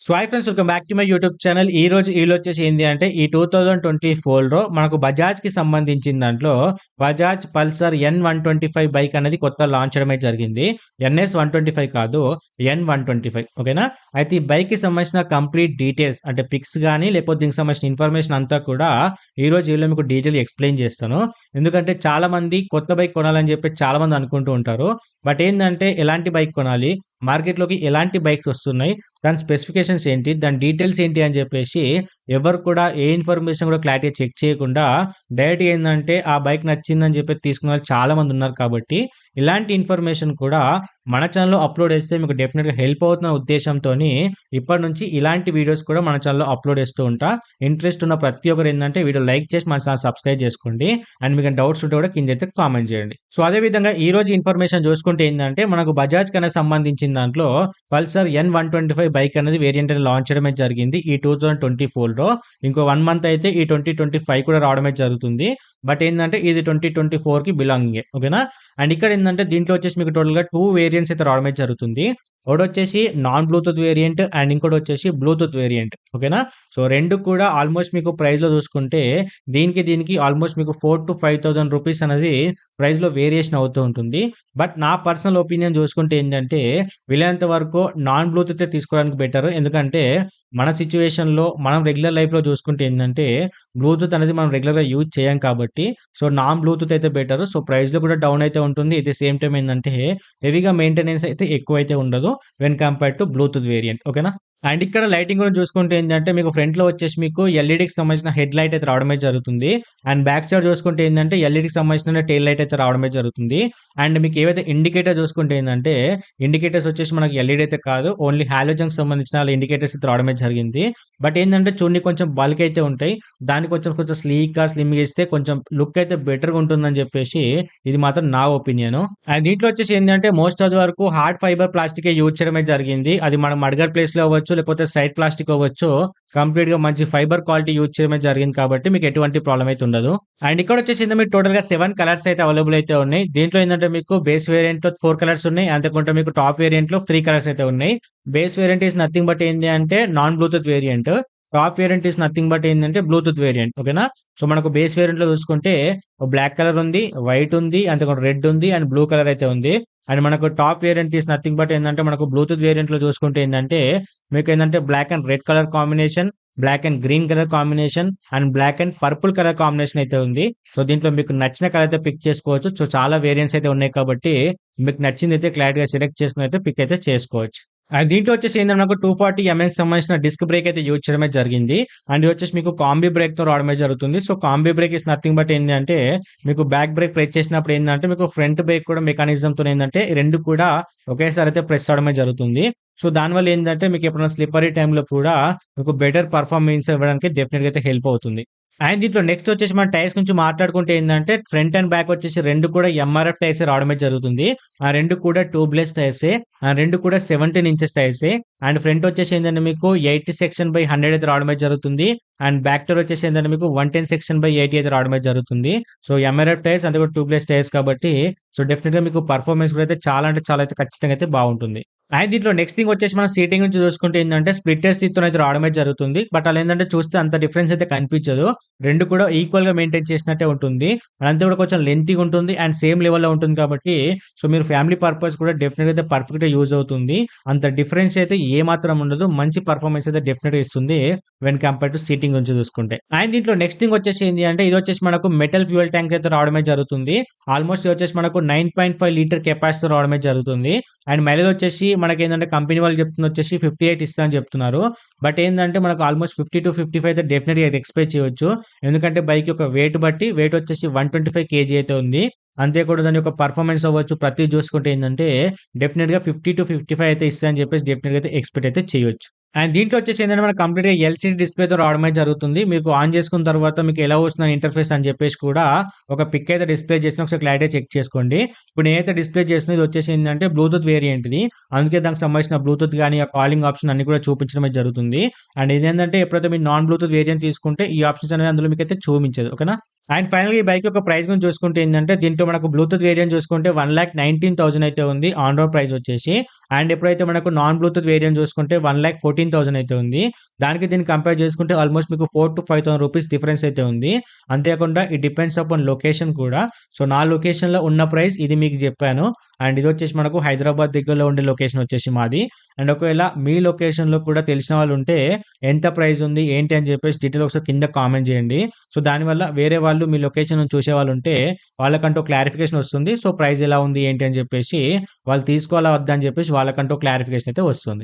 So hi friends, welcome back to my YouTube channel. ఈ రోజు వచ్చేసి ఏంటి అంటే ఈ 2024లో మనకు బజాజ్ కి సంబంధించిన దాంట్లో బజాజ్ పల్సర్ N125 బైక్ అనేది కొత్త లాంచ్ చేయడమే జరిగింది. NS125 కాదు, N125. ఓకేనా? అయితే ఈ బైక్ కి సంబంధించిన కంప్లీట్ డీటెయిల్స్ అంటే పిక్స్ కానీ లేకపోతే దీనికి సంబంధించిన ఇన్ఫర్మేషన్ అంతా కూడా ఈ రోజు వీడియోలో మీకు డీటెయిల్ ఎక్స్ప్లెయిన్ చేస్తాను. ఎందుకంటే చాలా మంది కొత్త బైక్ కొనాలని చెప్పి చాలా మంది అనుకుంటూ ఉంటారు. బట్ ఏంటంటే ఎలాంటి బైక్ కొనాలి, మార్కెట్లోకి ఎలాంటి బైక్స్ వస్తున్నాయి, దాని స్పెసిఫికేషన్స్ ఏంటి, దాని డీటెయిల్స్ ఏంటి అని చెప్పేసి ఎవరు కూడా ఏ ఇన్ఫర్మేషన్ కూడా క్లారిటీ చెక్ చేయకుండా డైరెక్ట్ ఏంటంటే ఆ బైక్ నచ్చిందని చెప్పి తీసుకున్న వాళ్ళు చాలా మంది ఉన్నారు. కాబట్టి ఇలాంటి ఇన్ఫర్మేషన్ కూడా మన ఛానల్లో అప్లోడ్ చేస్తే మీకు డెఫినెట్గా హెల్ప్ అవుతున్న ఉద్దేశంతో ఇప్పటి నుంచి ఇలాంటి వీడియోస్ కూడా మన ఛానల్లో అప్లోడ్ చేస్తూ ఉంటా. ఇంట్రెస్ట్ ఉన్న ప్రతి ఒక్కరు ఏంటంటే వీడియో లైక్ చేసి మన ఛానల్ సబ్స్క్రైబ్ చేసుకోండి. అండ్ మీకు డౌట్స్ ఉంటే కూడా కింద అయితే కామెంట్ చేయండి. సో అదే విధంగా ఈ రోజు ఇన్ఫర్మేషన్ చూసుకుంటే ఏంటంటే మనకు బజాజ్ కన్నా సంబంధించిన దాంట్లో పల్సర్ N125 బైక్ అనేది వేరియంట్ లాంచ్ చేయడమే జరిగింది ఈ 2024లో. ఇంకో 1 మంత్ అయితే ఈ 2025 కూడా రావడమే జరుగుతుంది. బట్ ఏంటంటే ఇది 2024కి బిలాంగింగ్. ఓకేనా? అండ్ ఇక్కడ ఏంటంటే దీంట్లో వచ్చేసి మీకు టోటల్గా 2 వేరియంట్స్ అయితే రావడమే జరుగుతుంది. ఒకటి వచ్చేసి నాన్ బ్లూటూత్ వేరియంట్ అండ్ ఇంకోటి వచ్చేసి బ్లూటూత్ వేరియంట్. ఓకేనా? సో రెండు కూడా ఆల్మోస్ట్ మీకు ప్రైస్లో చూసుకుంటే దీనికి ఆల్మోస్ట్ మీకు 4,000 to 5,000 రూపీస్ అనేది ప్రైస్లో వేరియేషన్ అవుతూ ఉంటుంది. బట్ నా పర్సనల్ ఒపీనియన్ చూసుకుంటే ఏంటంటే వీలైనంత వరకు నాన్ బ్లూటూత్ తీసుకోవడానికి బెటర్. ఎందుకంటే మన సిచ్యువేషన్లో మనం రెగ్యులర్ లైఫ్లో చూసుకుంటే ఏంటంటే బ్లూటూత్ అనేది మనం రెగ్యులర్గా యూజ్ చేయం కాబట్టి సో నాన్ బ్లూటూత్ అయితే బెటర్. సో ప్రైస్లో కూడా డౌన్ అయితే ఉంటుంది. ఎట్ ది సేమ్ టైం ఏంటంటే హెవీగా మెయింటెనెన్స్ అయితే ఎక్కువ అయితే ఉండదు when compared to Bluetooth variant. ఓకేనా? అండ్ ఇక్కడ లైటింగ్ గురించి చూసుకుంటే ఏంటంటే మీకు ఫ్రంట్ లో వచ్చేసి మీకు ఎల్ఈడికి సంబంధించిన హెడ్ లైట్ అయితే రావడమే జరుగుతుంది. అండ్ బ్యాక్ సైడ్ చూసుకుంటే ఏంటంటే ఎల్ఈడికి సంబంధించిన టెయిల్ లైట్ అయితే రావడమే జరుగుతుంది. అండ్ మీకు ఏవైతే ఇండికేటర్ చూసుకుంటే ఏంటంటే ఇండికేటర్స్ వచ్చేసి మనకి ఎల్ఈడి అయితే కాదు, ఓన్లీ హాలోజన్ సంబంధించిన ఇండికేటర్స్ అయితే రావడమే జరిగింది. బట్ ఏంటంటే చూడండి కొంచెం బల్క్ అయితే ఉంటాయి. దాన్ని కొంచెం స్లిమ్ ఇస్తే కొంచెం లుక్ అయితే బెటర్గా ఉంటుందని చెప్పేసి ఇది మాత్రం నా ఒపీనియన్. అండ్ దీంట్లో వచ్చేసి ఏంటంటే మోస్ట్ ఆఫ్ ది వరకు హార్డ్ ఫైబర్ ప్లాస్టిక్ యూజ్ చేయడమే జరిగింది. అది మనం మడ్గర్ ప్లేస్ లో అవ్వచ్చు లేకపోతే సైడ్ ప్లాస్టిక్ అవ్వచ్చు, కంప్లీట్ గా మంచి ఫైబర్ క్వాలిటీ యూజ్ చేయడమే జరిగింది కాబట్టి మీకు ఎటువంటి ప్రాబ్లం అయితే ఉండదు. అండ్ ఇక్కడ వచ్చేసి మీకు టోటల్ గా 7 కలర్స్ అయితే అవైలబుల్ అయితే ఉన్నాయి. దీంట్లో ఏంటంటే మీకు బేస్ వేరియంట్ లో 4 కలర్స్ ఉన్నాయి. అంతేకాకుండా మీకు టాప్ వేరియంట్ లో 3 కలర్స్ అయితే ఉన్నాయి. Base variant is nothing but ఏంటి అంటే non Bluetooth variant. Top variant is nothing but ఏంటంటే బ్లూటూత్ వేరియంట్. ఓకేనా? సో మనకు బేస్ వేరియంట్ లో చూసుకుంటే బ్లాక్ కలర్ ఉంది, వైట్ ఉంది, అంతేకాకుండా రెడ్ ఉంది అండ్ బ్లూ కలర్ అయితే ఉంది. అండ్ మనకు top variant is nothing but ఏంటంటే మనకు బ్లూటూత్ వేరియంట్ లో చూసుకుంటే ఏంటంటే మీకు ఏంటంటే black and red colour combination, black and green colour combination and black and purple colour combination అయితే ఉంది. సో దీంట్లో మీకు నచ్చిన కలర్ అయితే పిక్ చేసుకోవచ్చు. సో చాలా వేరియంట్స్ అయితే ఉన్నాయి కాబట్టి మీకు నచ్చింది అయితే క్లారిటీగా సెలెక్ట్ చేసుకుని అయితే పిక్ అయితే చేసుకోవచ్చు. అండ్ దీంట్లో వచ్చేసి ఏంటంటే నాకు 240 mm సంబంధించిన డిస్క్ బ్రేక్ అయితే యూజ్ చేయడమే జరిగింది. అండ్ వచ్చేసి మీకు కాంబీ బ్రేక్ తో రావడమే జరుగుతుంది. So combi break is nothing but ఏంటి అంటే మీకు బ్యాక్ బ్రేక్ ప్రెస్ చేసినప్పుడు ఏంటంటే మీకు ఫ్రంట్ బ్రేక్ కూడా మెకానిజం తో ఏంటంటే రెండు కూడా ఒకేసారి అయితే ప్రెస్ అవడమే జరుగుతుంది. సో దానివల్ల ఏంటంటే మీకు ఎప్పుడైనా స్లిప్పరీ టైంలో కూడా మీకు బెటర్ పర్ఫార్మెన్స్ ఇవ్వడానికి డెఫినెట్ గా అయితే హెల్ప్ అవుతుంది. అండ్ దీంట్లో నెక్స్ట్ వచ్చేసి మన టైర్స్ గురించి మాట్లాడుకుంటే ఏంటంటే ఫ్రంట్ అండ్ బ్యాక్ వచ్చేసి రెండు కూడా ఎంఆర్ఎఫ్ టైర్స్ రావడమే జరుగుతుంది. ఆ రెండు కూడా ట్యూబ్లెస్ టైర్స్, ఆ రెండు కూడా 17 inches టైర్స్. అండ్ ఫ్రంట్ వచ్చేసి ఏంటంటే మీకు 80 section by 100 అయితే రావడమే జరుగుతుంది. అండ్ బ్యాక్ టైర్ వచ్చేసి ఏంటంటే మీకు 110 section by 80 అయితే రావడమే జరుగుతుంది. సో ఎంఆర్ఎఫ్ టైర్స్ అంతే కూడా ట్యూబ్లెస్ టైర్స్ కాబట్టి సో డెఫినెట్ గా మీకు పర్ఫార్మెన్స్ కూడా అయితే చాలా అంటే చాలా అయితే ఖచ్చితంగా అయితే బాగుంటుంది. అండ్ దీంట్లో నెక్స్ట్ థింగ్ వచ్చేసి మన సీటింగ్ నుంచి చూసుకుంటే ఏంటంటే స్ప్లిటర్ సీట్ తో అయితే రావడమే జరుగుతుంది. బట్ అలా ఏంటంటే చూస్తే అంత డిఫరెన్స్ అయితే కనిపించదు. రెండు కూడా ఈక్వల్ గా మెయింటైన్ చేసినట్టే ఉంటుంది. అంతే కూడా కొంచెం లెంతీగా ఉంటుంది అండ్ సేమ్ లెవెల్ లో ఉంటుంది కాబట్టి సో మీరు ఫ్యామిలీ పర్పస్ కూడా డెఫినెట్ అయితే పర్ఫెక్ట్ గా యూజ్ అవుతుంది. అంత డిఫరెన్స్ అయితే ఏ మాత్రం ఉండదు. మంచి పర్ఫార్మెన్స్ అయితే డెఫినెట్ గా ఇస్తుంది వెన్ కంపేర్ టు సీటింగ్ నుంచి చూసుకుంటే. అండ్ దీంట్లో నెక్స్ట్ థింగ్ వచ్చేసి ఏంటి అంటే ఇది వచ్చేసి మనకు మెటల్ ఫ్యూయల్ ట్యాంక్ అయితే రావడమే జరుగుతుంది. ఆల్మోస్ట్ ఇది వచ్చేసి మనకు 9.5 లీటర్ కెపాసిటీ రావడమే జరుగుతుంది. అండ్ మైలేజ్ వచ్చేసి మనకి ఏంటంటే కంపెనీ వాళ్ళు చెప్తున్న వచ్చేసి 58 ఇస్తా అని చెప్తున్నారు. బట్ ఏంటంటే మనకు ఆల్మోస్ట్ 50 to 55 అయితే డెఫినెట్ గా ఎక్స్పెక్ట్ చేయొచ్చు. ఎందుకంటే బైక్ యొక్క వెయిట్ బట్టి వెయిట్ వచ్చేసి 125 kg అయితే ఉంది. అంతే కూడా దాని యొక్క పర్ఫార్మెన్స్ అవ్వచ్చు ప్రతి చూసుకుంటే ఏంటంటే డెఫినెట్ గా 50 to 55 అయితే ఇస్తా అని చెప్పేసి డెఫినెట్ గా అయితే ఎక్స్పెక్ట్ అయితే చేయొచ్చు. అండ్ దీంట్లో వచ్చేసి ఏంటంటే మనకు కంప్లీట్ గా ఎల్సీడీ డిస్ప్లేతో రావడమే జరుగుతుంది. మీకు ఆన్ చేసుకున్న తర్వాత మీకు ఎలా వస్తుంది ఇంటర్ఫేస్ అని చెప్పేసి కూడా ఒక పిక్ అయితే డిస్ప్లే చేసిన ఒకసారి క్లారిటీ చెక్ చేసుకోండి. ఇప్పుడు నేనైతే డిస్ప్లే చేసిన ఇది వచ్చేసి ఏంటంటే బ్లూటూత్ వేరియంట్ ఇది. అందుకే దానికి సంబంధించిన బ్లూటూత్ కానీ ఆ కాలింగ్ ఆప్షన్ అన్ని కూడా చూపించడమే జరుగుతుంది. అండ్ ఇదేంటంటే ఎప్పుడైతే మీరు నాన్ బ్లూటూత్ వేరియంట్ తీసుకుంటే ఈ ఆప్షన్స్ అనేది అందులో మీకు అయితే చూపించదు. ఓకేనా? అండ్ ఫైనల్‌గా ఈ బైక్ యొక్క ప్రైస్ గురించి చూసుకుంటే ఏందంటే, దీంట్లో మనకు బ్లూటూత్ వేరియంట్ చూసుకుంటే 1,19,000 అయితే ఉంది ఆన్ రోడ్ ప్రైస్ వచ్చేసి. అండ్ ఎప్పుడైతే మనకు నాన్ బ్లూటూత్ వేరియంట్ చూసుకుంటే 1,14,000 అయితే ఉంది. దానికి దీనికి కంపేర్ చేసుకుంటే ఆల్మోస్ట్ మీకు 4,000-5,000 రూపీస్ డిఫరెన్స్ అయితే ఉంది. అంతేకాకుండా ఇట్ డిపెండ్స్ అపాన్ లొకేషన్ కూడా. సో, నా లొకేషన్‌లో ఉన్న ప్రైస్ ఇది మీకు చెప్పాను. అండ్ ఇదొచ్చేసి మనకు హైదరాబాద్ దగ్గరలో ఉండే లొకేషన్ వచ్చేసి మాది. అండ్ ఒకవేళ మీ లొకేషన్‌లో కూడా తెలిసిన వాళ్ళు ఉంటే ఎంత ప్రైస్ ఉంది, ఏంటి అని చెప్పేసి డీటెయిల్ ఒకసారి కింద కామెంట్ చేయండి. సో, దానివల్ల వేరే వాళ్ళు మీ లొకేషన్ చూసేవాళ్ళు ఉంటే వాళ్ళకంటూ క్లారిఫికేషన్ వస్తుంది. సో, ప్రైస్ ఎలా ఉంది, ఏంటి అని చెప్పేసి వాళ్ళు తీసుకోవాలా వద్దా అని చెప్పేసి వాళ్ళకంటూ క్లారిఫికేషన్ అయితే వస్తుంది.